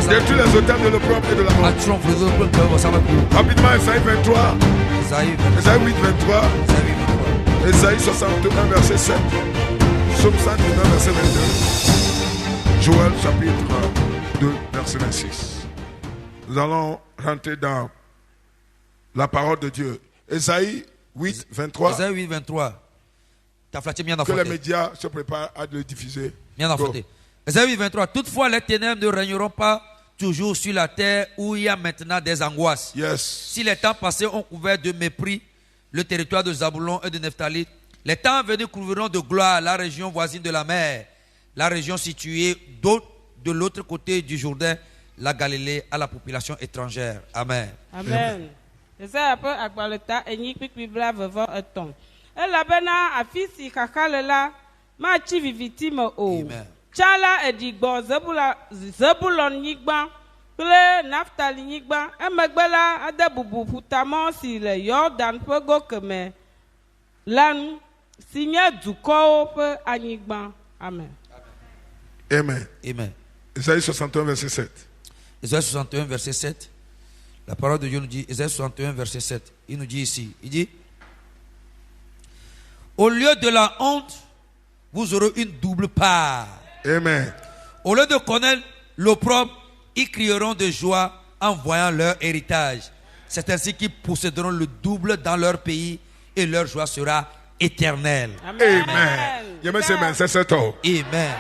Détruis les hôtels de l'opprobre et de la mort. Rapidement, Esaïe 23. Esaïe 8, 23. Esaïe 61, verset 7. Psaume 119, verset 22. Joël chapitre 2, verset 26. Nous allons rentrer dans la parole de Dieu. Esaïe 8, 23. Esaïe 8, 23. Que les médias se préparent à le diffuser. Esaïe 8, 23. Toutefois, les ténèbres ne régneront pas toujours sur la terre où il y a maintenant des angoisses. Yes. Si les temps passés ont couvert de mépris le territoire de Zaboulon et de Nephtali, les temps à venir couvriront de gloire la région voisine de la mer, la région située de l'autre côté du Jourdain, la Galilée à la population étrangère. Amen. Amen. Esaïe peu agbaleta enyi kpikpi bla vevɔ etɔ̃. Elabena afi si xaxa le la matsi viviti me o. Amen. Tsala edigbɔ Zebulon nyigba kple Naftali nyigba emegbe la ade bubu ƒutamɔ si le Yɔdan ƒe go keme la nu si nye dukɔwo ƒe anyigba. Amen. Amen. Amen. Esaïe 61, verset 7. Esaïe 61, verset 7. La parole de Dieu nous dit, Esaïe 61, verset 7. Il nous dit ici, il dit, au lieu de la honte, vous aurez une double part. Amen. Au lieu de connaître l'opprobre, ils crieront de joie en voyant leur héritage. C'est ainsi qu'ils posséderont le double dans leur pays et leur joie sera éternelle. Amen. Amen. C'est ça. Amen.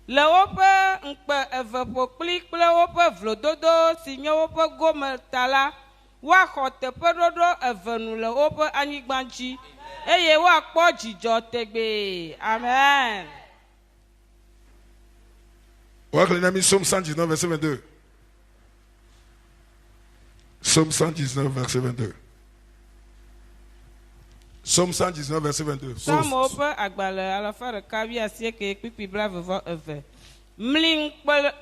Le woƒe ŋkpe eve ƒokpli kple woƒe vlododo si nye woƒe gome ta la, woaxɔ teƒe ɖoɖo eve nu le woƒe anyigba dzi, eye woakpɔ dzidzɔ tegbe. Amen. Psaume 119, verset 22. Psaume 119, verset 22. Psaume 119, verset 22. Psalm ope agbale alafa ɖeka wi asieke kpikpi bla vevɔ eve. Mli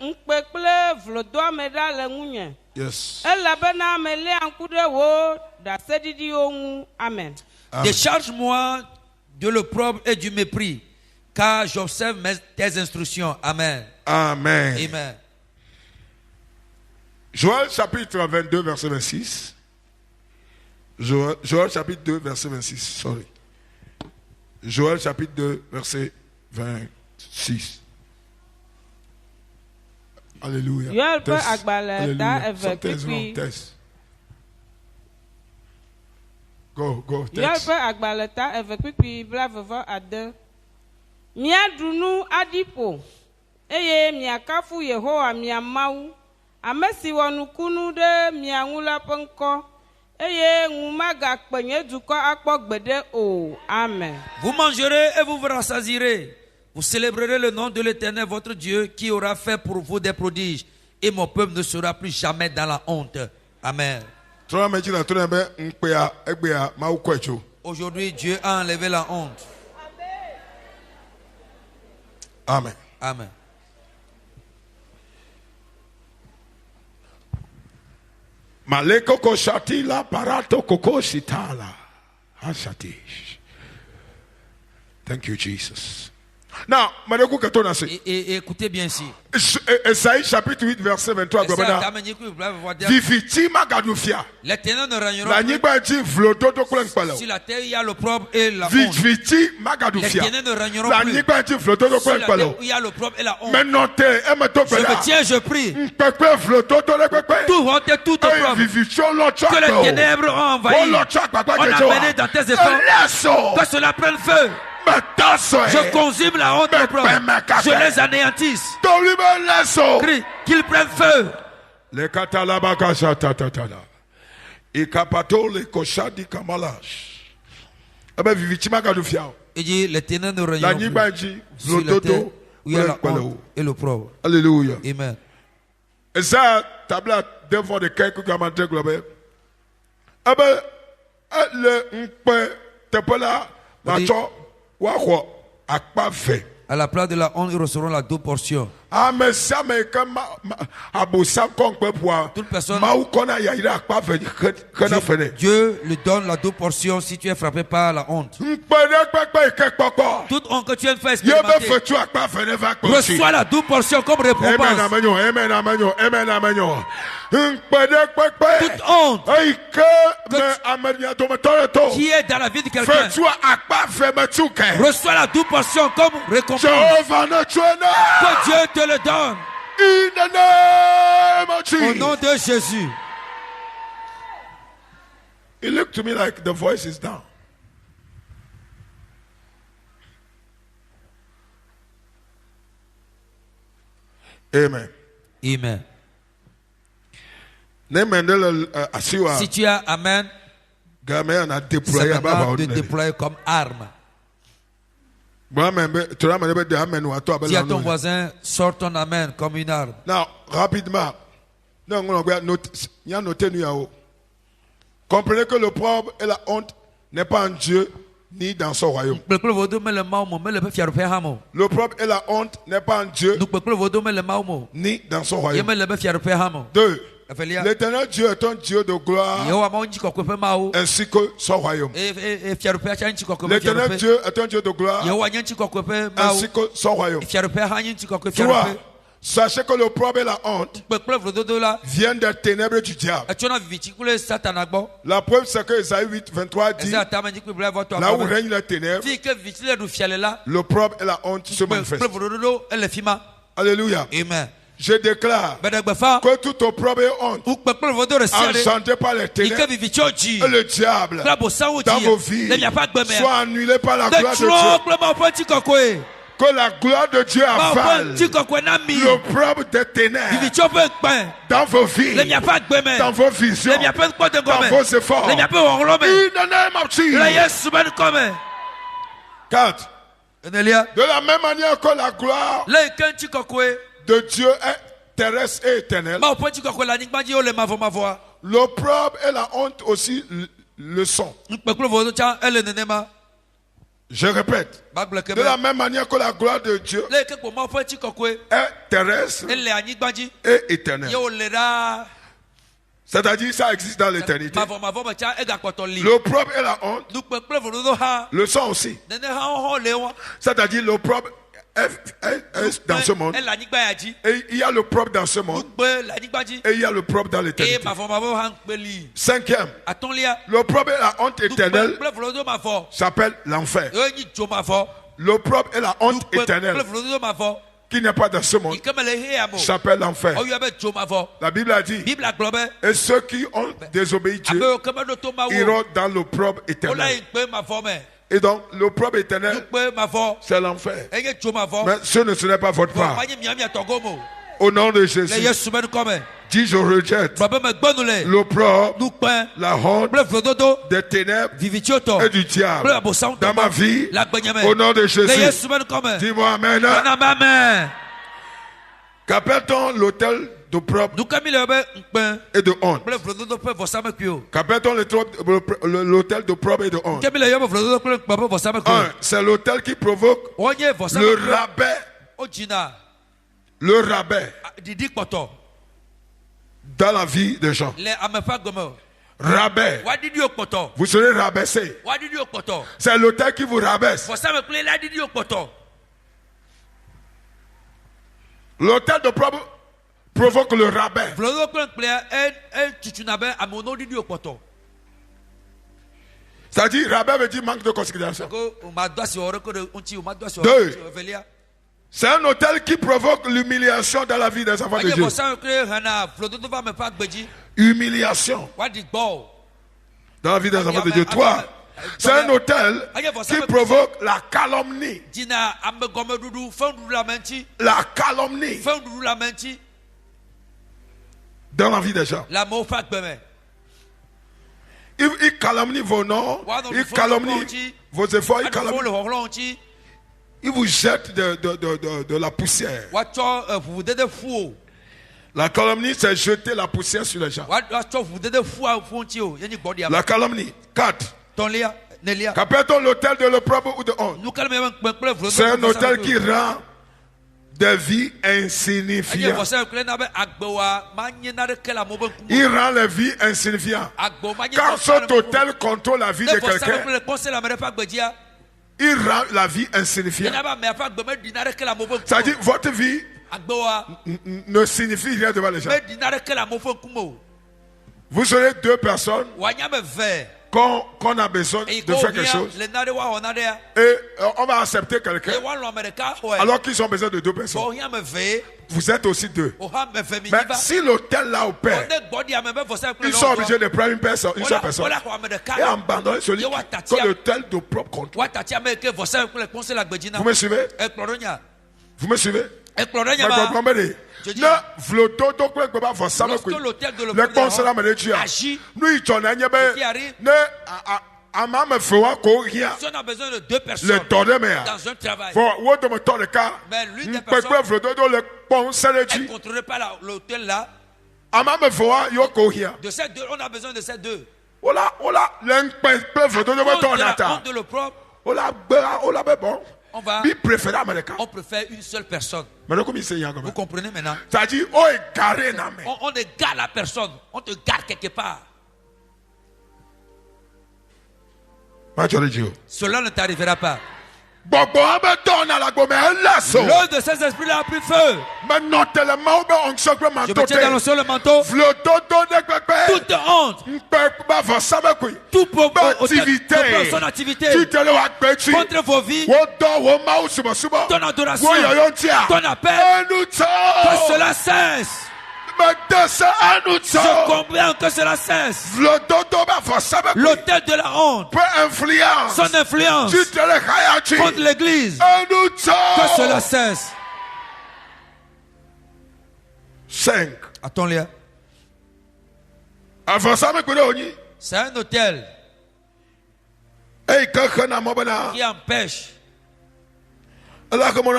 ŋkpe kple vlodoame ɖa le ŋunye. Yes. Elabena mele ŋku ɖe wo ɖaseɖiɖiwo ŋu. Amen. Décharge-moi de l'opprobre et du mépris, car j'observe tes instructions. Amen. Amen. Amen. Joël chapitre 22, verset 26. Joël chapitre 2, verset 26. Sorry. Joël chapitre 2, verset 26. Alléluia. Joël peut agbale ta eve kpikpi. Go. Joël peut agbale ta eve kpikpi bla vevɔ ade. Miaɖu nu aɖi ƒo, eye miakafu Yehowa mia Mawu, ame si wɔ nukunu ɖe mia ŋu la ƒe ŋkɔ. Amen. Vous mangerez et vous vous rassasierez. Vous célébrerez le nom de l'Éternel, votre Dieu, qui aura fait pour vous des prodiges. Et mon peuple ne sera plus jamais dans la honte. Amen. Aujourd'hui, Dieu a enlevé la honte. Amen. Amen. Maleko koshati la parato koko sitala. Hashati. Thank you, Jesus. Now, Madekou Katona c'est. Et écoutez bien ici. Esaïe chapitre 8 verset 23 globana. Viviti magadufia. Les ténèbres ne régneront La niba dit vlodo to kulen plus. palo. Sur la terre, il y a l'opprobre et la honte. Viviti Les magadufia. ténèbres ne régneront La plus. niba dit vlodo to Sur kulen la palo. terre, il y a l'opprobre et la honte. Maintenant te emeto Je pela. me tiens, je prie. Pepe vlodo to le pepe. Tout honte et tout opprobre Viviti lo chako. que les ténèbres ont envahi, Oh lo chako on papa a kejo. mené dans tes efforts. Lasso. Que cela prenne feu. Je consume la honte opprobre. Je les anéantisse. Tolibe lasso. Crie qu'ils prennent feu. Le katalabaka shatatala. Ikapato le koshadi kamalash. Abe viviti magadufia. Il dit les ténèbres ne La régneront niba plus. dit Sur la terre, vlodo où il y a la palo. honte et l'opprobre. Alléluia. Amen. Et ça, tabla devant de quelques commentaires globaux. Ah ben, le mpe tepela macho wako akpa fait. À la place de la honte, ils recevront la double portion. Ah mais ça mais comme abosa konpe pour Toute personne- ma ou kona ya ira akpa fait kana fait. Dieu lui donne la double portion si tu es frappé par la honte. Mpe de pepe kekpoko. Toute honte que tu viens de faire Yebe expérimenter, fait tu akpa fait ne va pas. reçois la double portion comme Amen récompense. amen amen amen amen amen. Mpe de pepe. Toute honte Ay que me amenia to me to. qui est dans la vie de quelqu'un, Fais-tu akpa fait me tuke. reçois la double portion comme récompense. Jehovah ne tuena. Que Dieu te le donne. In the name of Au Jesus. nom de Jésus. It looked to me like the voice is down. Amen. Amen. Asiwa Si tu as Amen, gamin a c'est déployé à maintenant Baba. de déployer comme arme. Dis à ton voisin, sors ton Amen comme une arme. Now, rapidement. Non, on va noter nous. Comprenez que le propre et la honte n'est pas en Dieu ni dans son royaume. Le propre et la honte n'est pas en Dieu ni dans son royaume. Deux. L'éternel Dieu est un Dieu de gloire ainsi que son royaume. L'éternel Dieu est un Dieu de gloire ainsi que son royaume. Trois. Sachez que le propre et la honte viennent des ténèbres du diable. La preuve c'est que Esaïe 8, 23 dit là où règne les ténèbres, le propre et la honte se manifestent. Alléluia. Amen. Je déclare que tout opprobre et honte engendré par les ténèbres et le diable dans vos vies soit annulé par la gloire de Dieu. Que la gloire de Dieu avale l'opprobre des ténèbres dans vos vies, dans vos visions, dans vos efforts. In the name of Jesus. 4. De la même manière que la gloire de Dieu est terrestre et éternelle, l'opprobre et la honte aussi le sont. Je répète, de la même manière que la gloire de Dieu est terrestre et éternelle. C'est-à-dire ça existe dans l'éternité. L'opprobre et la honte le sont aussi. C'est-à-dire l'opprobre est dans ce monde. Et il y a l'opprobre dans ce monde. Et il y a l'opprobre dans l'éternité. Cinquième, l'opprobre et la honte éternelle s'appelle l'enfer. L'opprobre et la honte éternelle qui n'est pas dans ce monde s'appelle l'enfer. La Bible a dit, et ceux qui ont désobéi Dieu iront dans l'opprobre éternel. Et donc, l'opprobre éternel, c'est l'enfer. Mais ce ne serait pas votre part. Au nom de Jésus, dis je rejette l'opprobre, la honte des ténèbres et du diable dans ma vie. Au nom de Jésus, dis-moi Amen. Qu'appelle-t-on l'autel d'opprobre et de honte? Qu'appelle-t-on l'autel d'opprobre et de honte? Un, c'est l'autel qui provoque le rabais dans la vie des gens. Rabais. Vous serez rabaissé. C'est l'autel qui vous rabaisse. L'autel de propre provoque le rabbin. C'est-à-dire, rabbin veut dire manque de considération. 2. C'est un autel qui provoque l'humiliation dans la vie des enfants de Dieu. Humiliation dans la vie des enfants de Dieu. 3. C'est un autel qui provoque la calomnie. La calomnie dans la vie des gens. Il calomnie vos noms, il calomnie vos efforts, il vous jette de la poussière. La calomnie, c'est jeter la poussière sur les gens. La calomnie. 4. Qu'appelle-t-on l'autel de l'opprobre ou de honte? C'est un autel qui rend des vies insignifiantes. Il rend les vies insignifiantes. Quand cet autel contrôle la vie de quelqu'un, il rend la vie insignifiante. C'est-à-dire, votre vie ne signifie rien devant les gens. Vous serez 2 personnes qu'on a besoin de faire quelque chose. Et on va accepter quelqu'un alors qu'ils ont besoin de 2 personnes. Vous êtes aussi 2. Mais si l'autel là opère, ils sont obligés de prendre une seule personne et abandonner celui que l'autel de propre contrôle. Vous me suivez? Vous me suivez? Na vloto to kwe gba for samakwe le conseil me de agit nous il t'en a ne ama me fewa ko hia si on a besoin de 2 personnes le torde me dans un travail for wo de me torde ka mais l'une des personnes vloto do le conseil elle ne contrôle pas l'hôtel là ama me fewa yo ko hia de ces 2 on a besoin de ces 2 ola le vloto do me torde ata de le propre ola bon on préfère une seule personne. Vous comprenez maintenant? C'est-à-dire, on égare la personne. On te garde quelque part. Cela ne t'arrivera pas. L'un de ces esprits-là a pris feu. Je me tiens dans le sol le manteau. Toute honte. Toute son activité. Contre vos vies. Ton adoration. Ton appel. Que cela cesse. Je comprends que cela cesse. L'autel de la honte, son influence contre l'église, que cela cesse. 5. Attends-le. C'est un autel qui empêche. Il empêche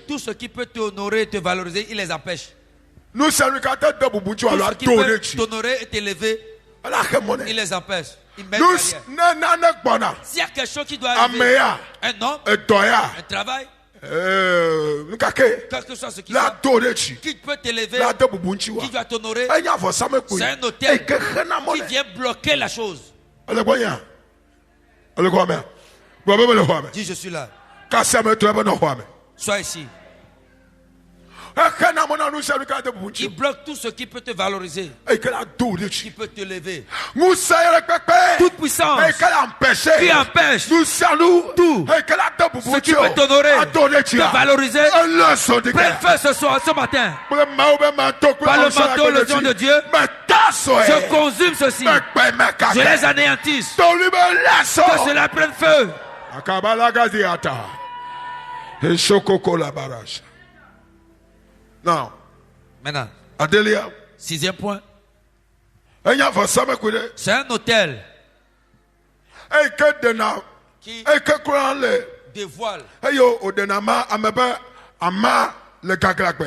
tout ce qui peut t'honorer et te valoriser, il les empêche. Tout ce qui peut t'honorer et t'élever, il les empêche. Il met derrière. S'il y a quelque chose qui doit arriver, un homme, un travail, quel que soit ce qui soit, qui peut t'élever, qui doit t'honorer, c'est un autel qui vient bloquer la chose. Dis, je suis là. Sois ici. Il bloque tout ce qui peut te valoriser, qui peut te lever. Toute puissance qui empêche tout ce qui peut t'honorer, te valoriser. Prends feu ce matin. Par le manteau, le sang de Dieu, je consume ceci. Je les anéantisse. Que cela prenne feu. Non. Maintenant, Adélia. 6e point. C'est un autel qui dévoile.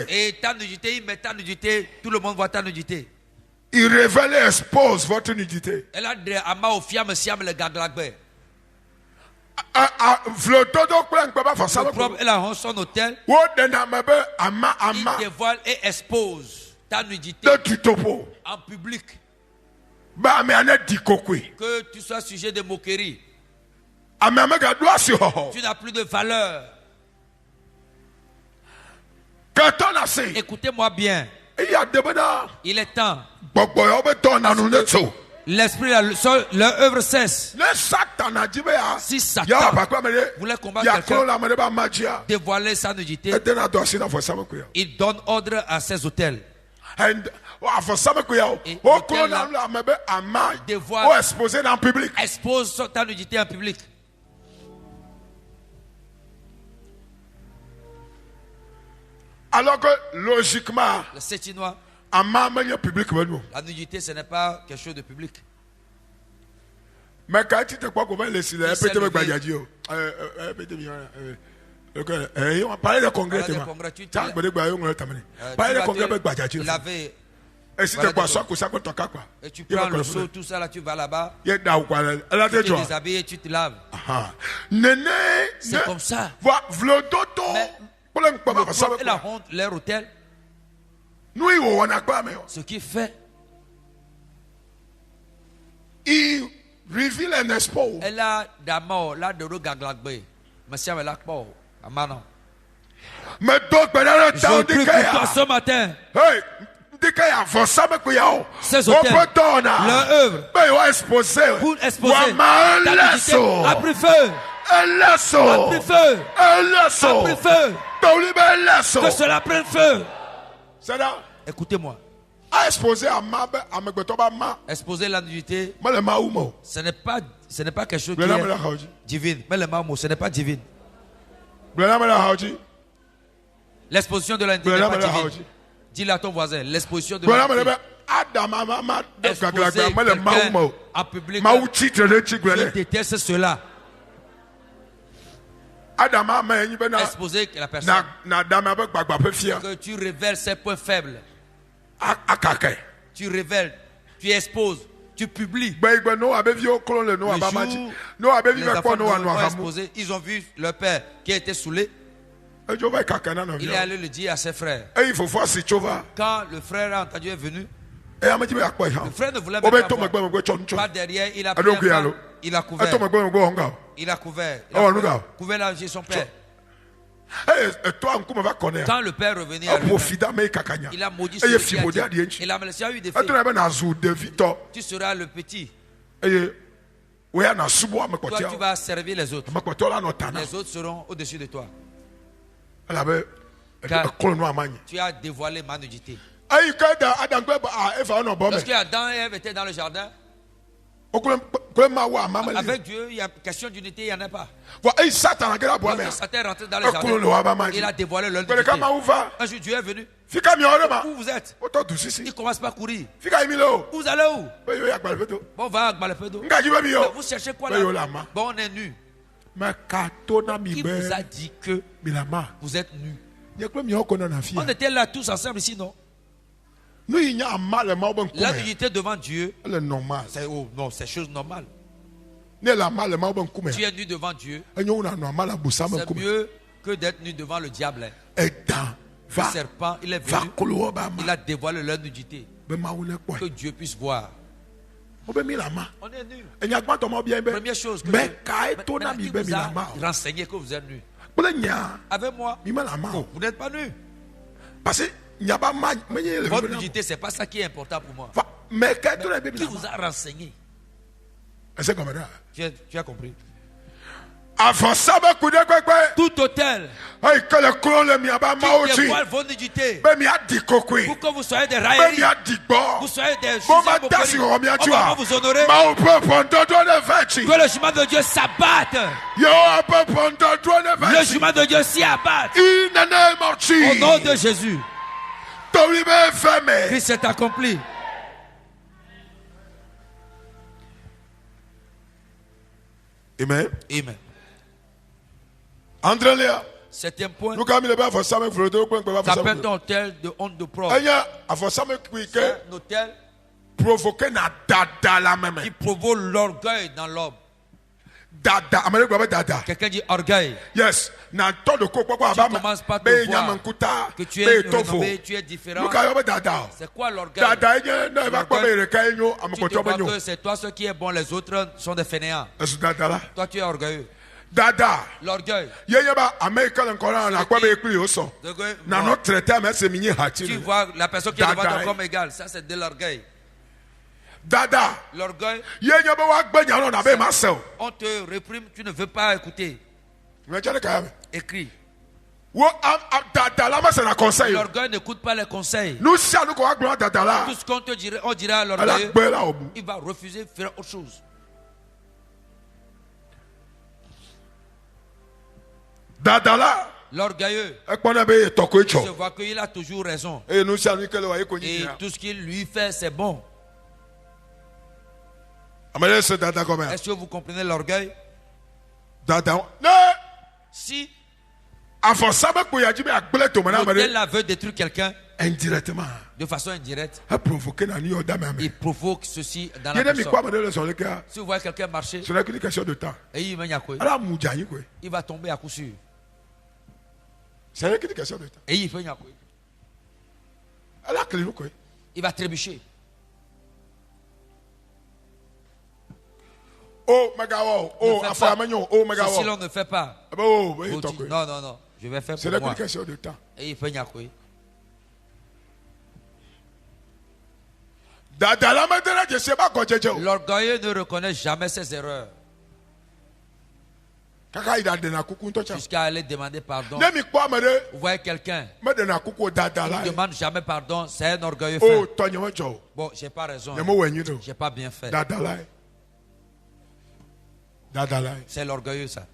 Et ta nudité, il met ta nudité, tout le monde voit ta nudité. Il révèle et expose votre nudité. Elle a des amas au fiam siam le gaglagbe. Le propre, elle a son hôtel. Il dévoile et expose ta nudité en public. Que tu sois sujet de moquerie. Tu n'as plus de valeur. Écoutez-moi bien. Il est temps. L'esprit, leur œuvre cesse. Si Satan voulait combattre quelqu'un, dévoiler sa nudité, il donne ordre à ses hôtels. Et dévoile, expose ta nudité en public. Alors que logiquement, le Sétinois, la nudité, ce n'est pas quelque chose de public. Mais quand tu te crois qu'on va laisser les parler de congrès, tu et si tu crois ça, et tu prends le seau, tout ça là, tu vas là-bas, tu te déshabilles et tu te laves. C'est comme ça. Mais et la honte, leur hôtel, ce qui fait, il révèle un espoir. Elle a d'abord là de regarder, monsieur là pas, maintenant. Mais donc pendant le temps de toi ce matin, ces hôtels, leur œuvre, pour exposer ta nudité, a pris feu. A pris feu. A pris feu. Que cela prenne feu. Écoutez-moi. Exposer la nudité, ce n'est pas quelque chose qui est divine. Mais le mot, ce n'est pas divine. L'exposition de la nudité n'est pas divine. Dis-le à ton voisin. L'exposition de la nudité. Exposer quelqu'un en public qui déteste cela. Exposer la personne. Que tu révèles ses points faibles. Tu révèles, tu exposes, tu publies. Le jour, les enfants ont exposé, ils ont vu leur père qui était saoulé. Il est allé le dire à ses frères. Quand le frère a entendu est venu, le frère ne voulait même pas voir. Pas derrière, il a pris un pan, il a couvert. Il a couvert. Couvert là chez son père. Quand le père revenait à lui, il a maudit celui qui a dit. Il a eu des filles. Tu seras le petit. Toi, tu vas servir les autres. Les autres seront au-dessus de toi. Car tu as dévoilé ma nudité. Lorsque Adam et Ève étaient dans le jardin, avec Dieu, il y a question d'unité, il n'y en a pas. Satan est rentré dans le jardin, il a dévoilé leur nudité. Un jour, Dieu est venu. Où vous êtes? Il commence par courir. Vous allez où? Bon, on va à Gbalefedo. Vous cherchez quoi là? Bon, on est nus. Qui vous a dit que vous êtes nus? On était là tous ensemble ici, non? La nudité devant Dieu, c'est non, c'est chose normale. Tu es nu devant Dieu, c'est mieux que d'être nu devant le diable. Le serpent, il est venu, il a dévoilé leur nudité, que Dieu puisse voir. On est nu. Première chose que qui vous a renseigné que vous êtes nu. Avec moi, vous n'êtes pas nu. Votre nudité, ce n'est pas ça qui est important pour moi. Mais qui vous a renseigné? Tu as compris? Tout hôtel qui dévoile vos nudités pour que vous soyez des railleries, vous soyez des choses à on va vous honorer, que le chemin de Dieu s'abatte, le chemin de Dieu s'y abatte au nom de Jésus. Christ est accompli. Amen. Amen. André, septième point. Ça peut être un hôtel de honte de preuve. C'est un hôtel qui provoque l'orgueil dans l'homme. Quelqu'un dit orgueil. Yes. Tu commences par te voir que tu es renommé, tu es différent. C'est quoi l'orgueil? Tu te vois que c'est toi ce qui est bon, les autres sont des fainéants. Toi tu es orgueilleux. Dada. L'orgueil. Yeyeba America encore na kwa be ekuri oso. Na no traiter mais c'est minye hati. Tu vois la personne qui est devant toi comme égale, ça c'est de l'orgueil. Dada. L'orgueil. Yeyeba wa gbenya no na be ma se. On te réprime, tu ne veux pas écouter. Écrit. L'orgueil n'écoute pas les conseils. Tout ce qu'on te dirait, on dirait à l'orgueil, il va refuser de faire autre chose. L'orgueilleux se voit qu'il a toujours raison. Et tout ce qu'il lui fait, c'est bon. Est-ce que vous comprenez l'orgueil? Si l'autel veut détruire quelqu'un indirectement, de façon indirecte, il provoque ceci dans la personne. Si vous voyez quelqu'un marcher, et il va tomber à coup sûr. Et il fait il va trébucher. Oh, si l'on ne fait pas, non, je vais faire pour moi. De temps. Et il fait nyakoué. L'orgueilleux ne reconnaît jamais ses erreurs. Jusqu'à aller demander pardon. Vous voyez quelqu'un qui ne demande jamais pardon, c'est un orgueilleux fait. Bon, j'ai pas raison. J'ai pas bien fait. C'est l'orgueilleux ça.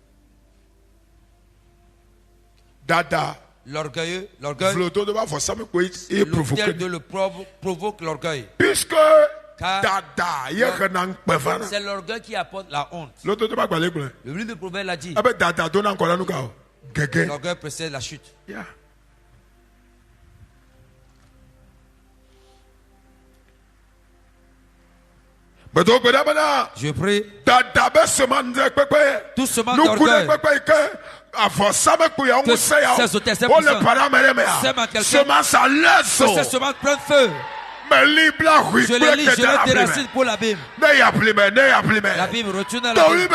L'orgueilleux, l'autel de le provoque l'orgueil. Puisque c'est l'orgueil qui apporte la honte. Le livre de Proverbes l'a dit. L'orgueil précède la chute. Je prie. Tout ce manque d'orgueil. Que ces hôtels, ces puissants, ces semences prennent feu. Je les lis, je les déracine pour l'abîme. L'abîme retourne à l'abîme.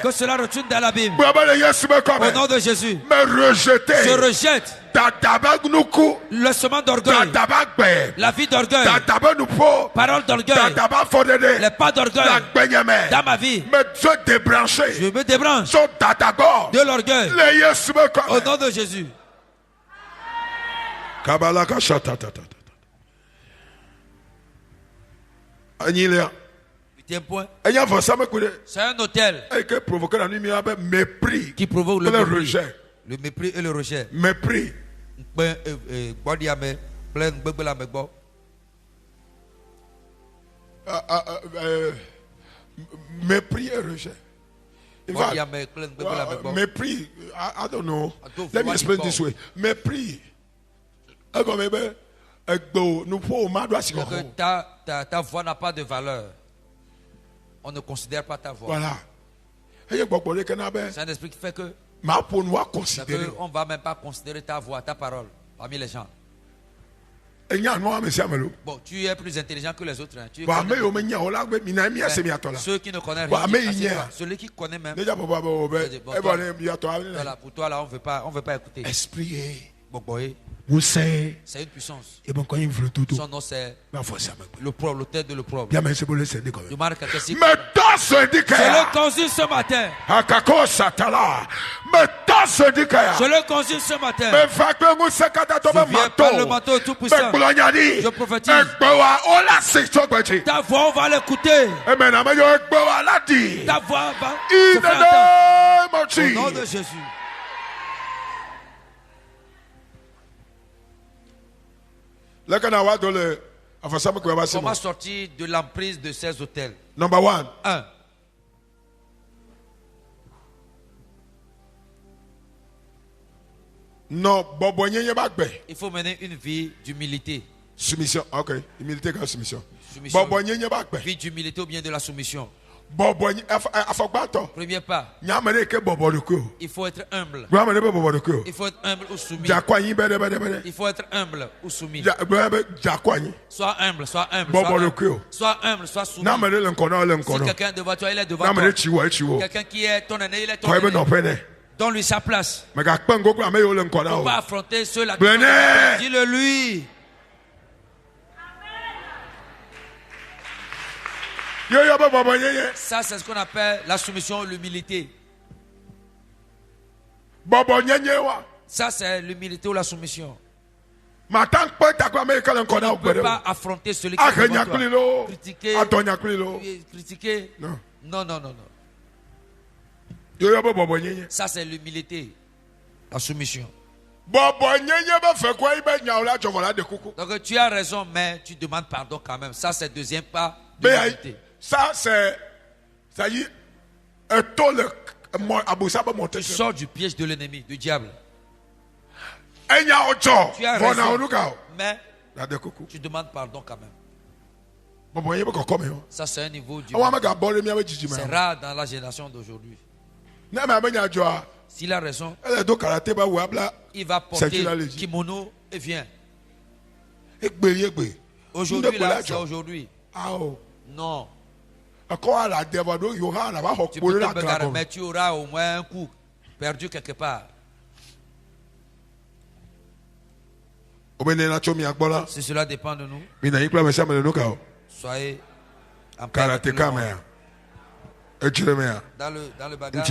Que cela retourne dans l'abîme. Au nom de Jésus. Je rejette le semence d'orgueil, la vie d'orgueil, parole d'orgueil, les pas d'orgueil dans ma vie. Je me débranche de l'orgueil au nom de Jésus. Point. C'est un hôtel qui provoque le rejet. Le mépris et le rejet. Mépris. Mépris et rejet. Mépris. I don't know. Let me explain this way. Mépris. Ta voix n'a pas de valeur. On ne considère pas ta voix. Voilà. C'est un esprit qui fait que on ne va même pas considérer ta voix, ta parole parmi les gens. Bon, tu es plus intelligent que les autres. Hein. Ceux qui ne connaissent rien, celui qui connaît même. Voilà, pour toi là, on ne veut pas écouter. Esprit. C'est une puissance. Son nom c'est l'autel de l'opprobre. Je le consulte ce matin. Je le consulte ce matin. Je viens par le manteau tout puissant. Je prophétise. Ta voix on va l'écouter. Ta voix va se faire entendre. Au nom de Jésus. Comment sortir de l'emprise de ces hôtels? Number 1. 1. Non, il faut mener une vie d'humilité. Soumission, ok. Humilité comme soumission. Vie d'humilité ou bien de la soumission. Premier pas. Il faut être humble. Il faut être humble ou soumis. Il faut être humble ou soumis. Sois humble, sois humble. Sois humble, sois soumis. Si quelqu'un devant toi, il est devant toi. Quelqu'un qui est ton aîné, il est ton aîné. Donne-lui sa place. Ne faut pas affronter ceux-là qui sont. Dis-le lui. Ça, c'est ce qu'on appelle la soumission, l'humilité. Ça, c'est l'humilité ou la soumission. Tu ne peux pas affronter celui qui est devant toi. Critiquer. Non. Ça, c'est l'humilité, la soumission. Donc, tu as raison, mais tu demandes pardon quand même. Ça, c'est le deuxième pas de l'humilité. Ça, ça y est, tu sors du piège de l'ennemi, du diable. Tu as raison, mais tu demandes pardon quand même. Ça, c'est un niveau du c'est rare dans la génération d'aujourd'hui. S'il a raison, il va porter kimono et vient. Aujourd'hui, là, c'est aujourd'hui. Non. Tu peux te bagarrer, mais tu auras au moins un coup perdu quelque part. Si cela dépend de nous, soyez en paix. Dans le bagage,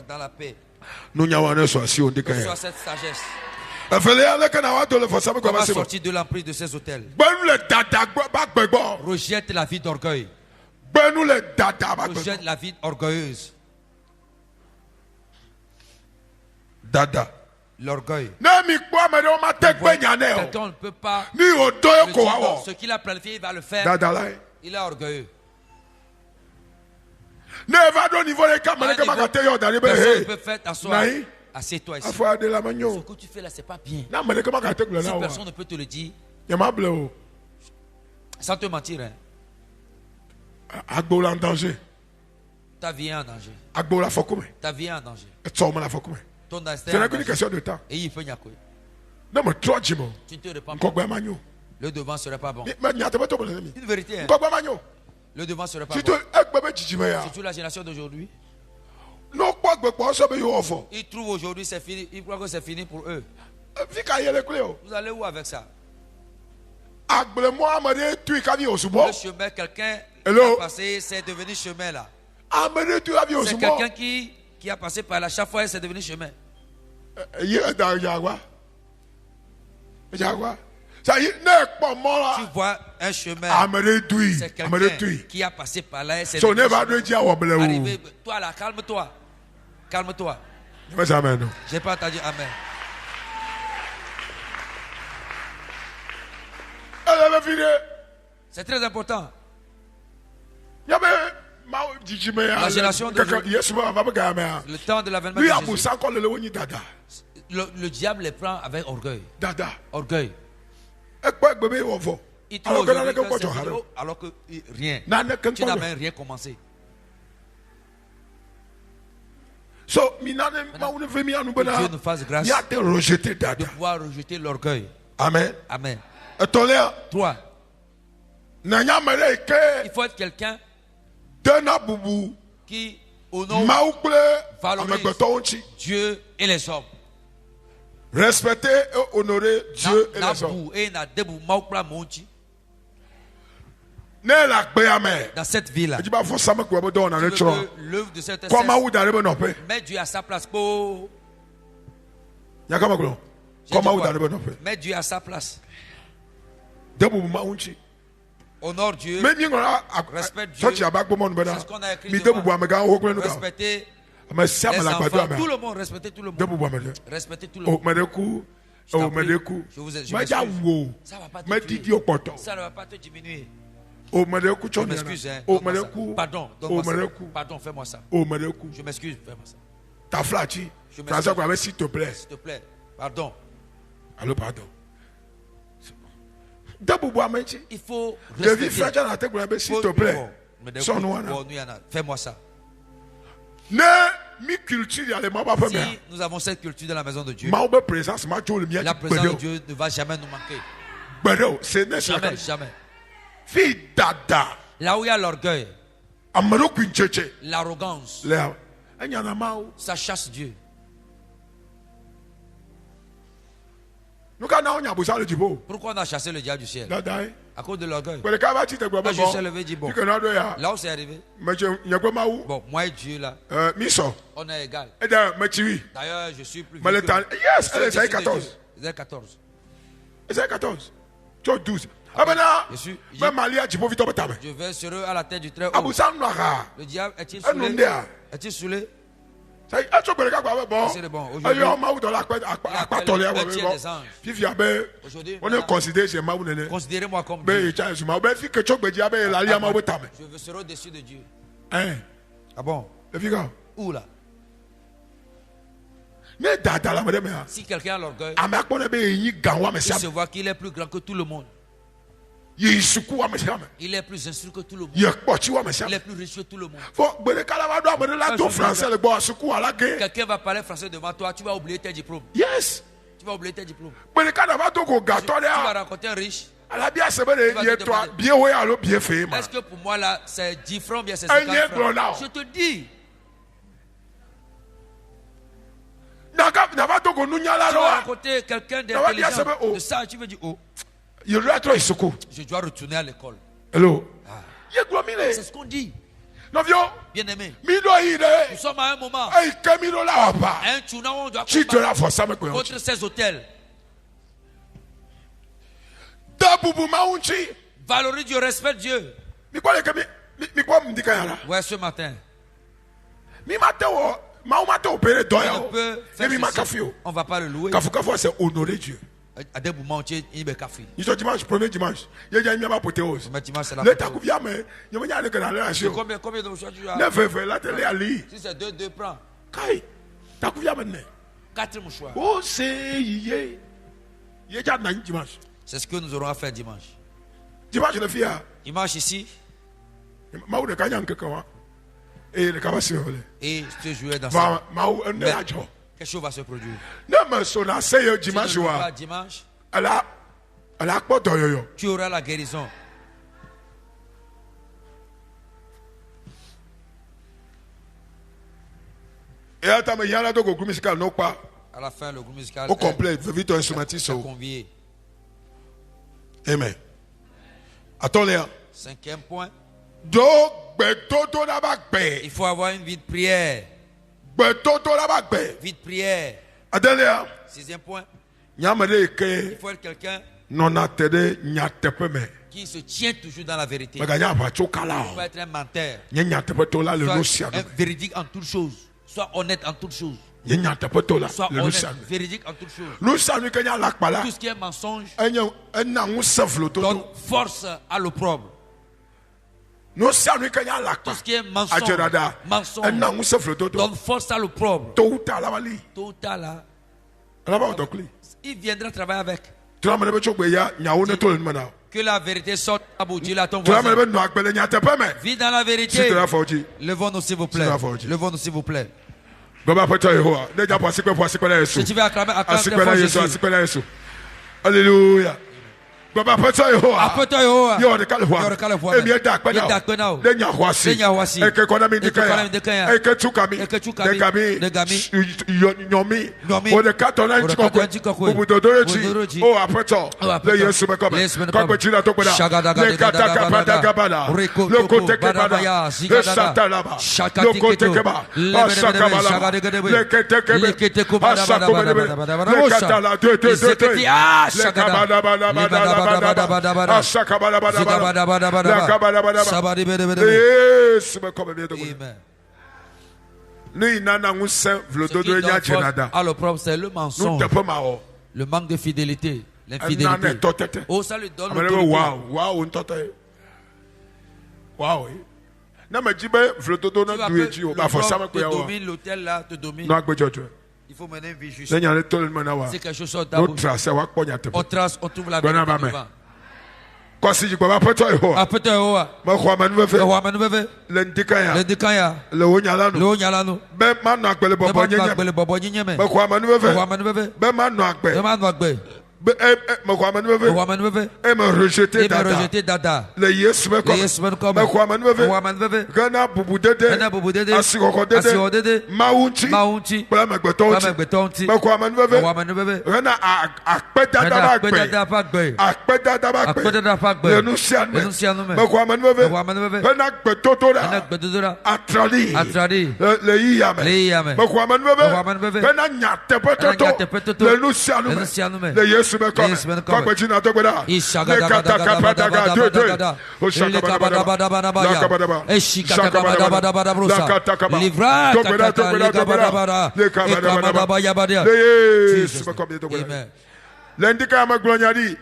dans la paix. Que soit cette sagesse. Comment sortir de l'emprise de ces hôtels? Rejette la vie d'orgueil. Rejette la vie orgueilleuse. L'orgueil. Quelqu'un ne peut pas. Ce qu'il a planifié, il va le faire. Il est orgueilleux. Personne ne peut faire t'asseoir. Assieds-toi ici. Ce que tu fais là, c'est pas bien. Si personne ne peut te le dire, sans te mentir, hein. Ta vie est en danger. Ta vie est en danger. Ton destin est en danger. Et il peut y avoir. Tu ne te répands pas. Le devant ne serait pas bon. Une vérité. Hein. Le devant ne serait pas bon. Surtout la génération d'aujourd'hui. Ils trouvent aujourd'hui c'est fini. Ils croient que c'est fini pour eux. Vous allez où avec ça? Le chemin, quelqu'un qui a passé, c'est devenu chemin là. C'est quelqu'un qui a passé par là. Chaque fois, c'est devenu chemin. Tu vois un chemin. C'est quelqu'un qui a passé par là. C'est arrivé. Toi là, calme-toi. Calme-toi. J'ai pas entendu amen. C'est très important. La génération d'aujourd'hui, le temps de l'avènement de Jésus, le diable les prend avec orgueil. Orgueil. Il trouve aujourd'hui alors que rien. Tu n'as même rien commencé. Dieu nous fasse grâce de pouvoir rejeter l'orgueil. Amen. Amen. Toi, il faut être quelqu'un qui honore, valorise Dieu et les hommes. Respecter et honorer Dieu et les hommes. Dans cette vie-là, l'œuvre de cette espèce, mets Dieu à sa place. Mets Dieu à sa place. Honore Dieu. Respecte Dieu. C'est ce qu'on a écrit devant. Respecter les enfants. Tout le monde. Respectez tout le monde. Respectez tout le monde. Je vous ai dit. Ça ne va pas te tuer. Ça ne va pas te diminuer. Je m'excuse. Hein. Pardon. Pardon, fais-moi ça. Je m'excuse, fais-moi ça. Ta flatte. S'il te plaît. S'il te plaît. Pardon. Allô, pardon. Il faut respecter. S'il te plaît. Fais-moi ça. Ne mi culture y a les mabas Si nous avons cette culture dans la maison de Dieu, présence ma jo le mien. la présence de Dieu ne va jamais nous manquer. C'est Jamais, jamais. Fi dada. Là où il y a l'orgueil, Amaro kuncheche. l'arrogance, Là. Anyana mao. ça chasse Dieu. Nous quand on a besoin de Dibo. Pourquoi on a chassé le diable du ciel? Dada. À cause de l'orgueil. Mais le cas va te Quand bon. je suis levé, dit bon. Là où c'est arrivé, Mais je n'y a pas maou. bon, moi et Dieu là, Miso. on est égal. Et d'ailleurs, mais tu vis. D'ailleurs, je suis plus Mais le vieux temps. que lui. Yes, Je suis c'est au-dessus de 14. Dieu. C'est 14. C'est 14. Tu as 12. Ah ben là, même Malia, tu peux vite au batame. Je vais sur eux à la tête du très haut. Abu Sanwara. Le diable est-il Un saoulé? Nundea. Est-il saoulé? Ça y est, tu peux le gars bon. C'est bon. Aïe, on m'a eu dans la couette, à quoi t'en es à puis il y a Aujourd'hui, on est considéré chez Maou Nene. considérez-moi comme Mais Dieu. il y a un ben, fi que tu peux dire, ben, la lia Maou Tame. Je serai au-dessus de Dieu. Hein? Ah bon? Le figa. Où là? Mais dada la madame. Si quelqu'un a l'orgueil, A ma kone be yi ganwa me il siam. se voit qu'il est plus grand que tout le monde. Yi suku wa me siam. Il est plus instruit que tout le monde. Yi kpochi wa me siam. Il est plus riche que tout le monde. Fo gbele kala wa do amene la to français le bo suku ala ge. Quelqu'un va parler français devant toi, tu vas oublier tes diplômes. Yes. Tu vas oublier tes diplômes. Gbele kala wa to ko gato Tu vas ya. rencontrer un riche. Ala bia se bele ye to bien we alo bien fait ma. Est-ce que pour moi là, c'est 10 francs, bien c'est Un 50 nègre là. francs? Je te dis. Na va to ko nunya la Tu vas lo. rencontrer quelqu'un Ça va bien, ça va, d'intelligent. oh. De ça, tu veux dire, oh, Yi ra to isuku. je dois retourner à l'école. Hello. Ye glo mi C'est le. ce qu'on dit. No vio. Bien aimé. Mi do yi Nous de. sommes à un moment. Ay kemi do la wa pa. Un tournant où on doit Tu te la for ça me ko. contre ces hôtels. Da bubu maunchi. Valorise Dieu, respecte Dieu. Mi kwa le kemi mi kwa mdika ya la. Ouais, ce matin. Mi mateo. Ma mate opéré On doya. ne peut faire Mais mi ma ceci. kafio. On ne va pas le louer. Kafu c'est honorer Dieu. À des moments, il y a café. Ils sont dimanche, premier dimanche. Il y a une apothéose. Mais dimanche, c'est la Le photo. takouvia mais il y a une que dans la C'est nation. combien de choix tu as? Ne fais la télé ali. Si c'est 2, prends. Kai. Takouvia maintenant. 4 mouchoirs. Oh c'est yé. Il y a déjà dimanche. C'est ce que nous aurons à faire dimanche. Dimanche le fia. Dimanche ici, Maou de kanyang que quoi. Et le kabasi ole. et ce jouet dans ça. Maou un Mais ajo. quelque chose va se produire. Ne me sona sey Si dimanche tu ne le fais pas wa. dimanche, ala kpo doyoyo. tu auras la guérison. Et attends mais yala to go groupe musical no pas. À la fin, le groupe musical Au complet, vite instrumentiste. est convié. Amen. Attends Léa. 5e point, Do gbetoto la bagbe. il faut avoir une vie de prière. Gbetoto la bagbe. Vie de prière. Attends Léa. 6e point, Nyamade il ke faut être quelqu'un non atede nyatepe me. qui se tient toujours dans la vérité. Il Maganya ba faut chokala. pas être un menteur. Nye nyatepe to la le Sois lucia. un véridique en toutes choses. Sois honnête en toutes choses. Nye nyatepe to la Sois le honnête, lucia. véridique en toutes choses. Lucia ni kenya lakpala. Tout ce qui est mensonge Enya nguseflo to. donne force à l'opprobre. Lucia ni kenya Tout lakpa. ce qui est mensonge, Ajerada. mensonge Enya nguseflo to. donne force à l'opprobre. To uta la wali. Tôt ou tard là, Ala ba odokli. il viendra travailler avec. Tu la mene be chokbe ya nyawo ne to le mana. Que la vérité sorte à bout. Dis-le à ton Tu la mene voisin. be no akpele nyatepe me. Vis dans la Si vérité. tu la foji. Levons-nous s'il vous plaît. C'est la faute. Levons-nous s'il vous plaît. Baba pata Yehowa. Deja po asikpe la Yesu. Si tu veux acclamer, acclame très Asikpe fort la Yesu, Jésus. asikpe la Yesu. Alléluia. Baba pata Yehowa. Apôtre Yehowa. Yo de kale Yo de kale hwa. hwa. E mi da akpe Ye da na. akpe na o. De nya hwasi. De nya hwasi. E ke kona mi E ke kona mi dikaya. dikaya. E ke tukami. E ke tukami. De gami. De gami. Nyomi. Nyomi. O de katona O de nchiko katona nchiko kwe. Ubudodoroji. Ubudodoroji. O apata. O apata. Le Yesu me kome. Le Yesu me Kwa kome. chila to kweda. Shagadaga, Le kataka degadaga, pata gabada. Reko, Le toko, kote kebada. badabaya, Le zigadaga. satalaba. Shakati Le kote keto. keba. Lebedebedebe, Asakabala. shagadegedebe. Le kete kebe. Lekete kubada, Asakobedebe. badabadabadabada, Le bosha. katala. Deux. Izeketi, ah, Le shagada. kabadabadabadabadabada. Asakabadabadabada. Le kabadabadaba. Sabadibedebedebe. Yesu me kome bieto kweda. Amen. Lui nana nguse Ce qui vlododo donne nya force chenada. à l'opprobre, c'est le Nous mensonge, te pas mao. le manque de fidélité, Nane l'infidélité. totete. Oh, ça lui donne Amene l'autorité. wow ntote. Wow. Na me jibe vlododo Tu na vas dueji o ba for sama te ko ya wa. domine, l'hôtel là te domine. No agbejojo. Il faut mener une vie juste. Le nya le tole mana wa. C'est quelque chose sur No ta trace wa kponya te. On trace, on trouve la Bona vérité ba me. devant. Kwasi jikwa apeto eho. Apeto eho. Mako amanuvefe. Eho amanuvefe. Lendikaya. Lendikaya. Leonyalano. Leonyalano. Be manu akbele bobo nyenye. Akbele bobo nyenye me. Mako amanuvefe. Eho amanuvefe. Be manu akbe. Be manu akbe. Mako amanuvefe. Eho amanuvefe. E me rejeter dada. E me rejeter dada. Le Yesu me comme. Le Yesu me comme. Mako amanuvefe. Eho amanuvefe. Gana bubu dede. Gana bubu dede. Asikoko dede. Asikoko dede. Maunti. Maunti. Bla megbetonti. Bla megbetonti. Mako amanuvefe. Eho amanuvefe. Gana akpe dada bagbe. Akpe dada bagbe. Akpe dada bagbe. Akpe dada bagbe. Lenusian me. Lenusian me. Mako amanuvefe. Eho amanuvefe. Gana akpetotora. Gana akpetotora. Atradi. Atradi. Le yiyame. Le yiyame. Mako amanuvefe. Eho amanuvefe. Gana nyatepetoto. Gana nyatepetoto. Lenusian me. Lenusian me. Le Yesu me comme. Na togbeda lekatakapadagada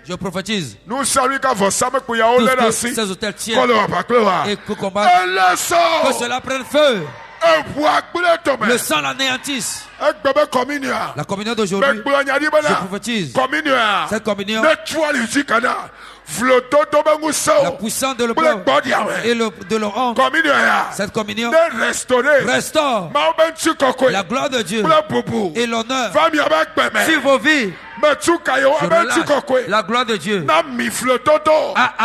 je prophétise nous saluons qu'avant ça me couilla au l'air assis ces hôtels tiennent et que combattre que cela prenne feu. Le sang l'anéantisse. La communion d'aujourd'hui, je prophétise cette communion, la puissance de l'opprobre et de leur honte. Cette communion restaure la gloire de Dieu et l'honneur sur vos vies. La gloire de Dieu a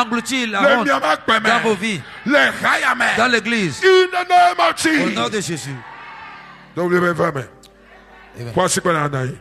englouti la honte dans vos vies, dans l'église, au nom de Jésus. Amen.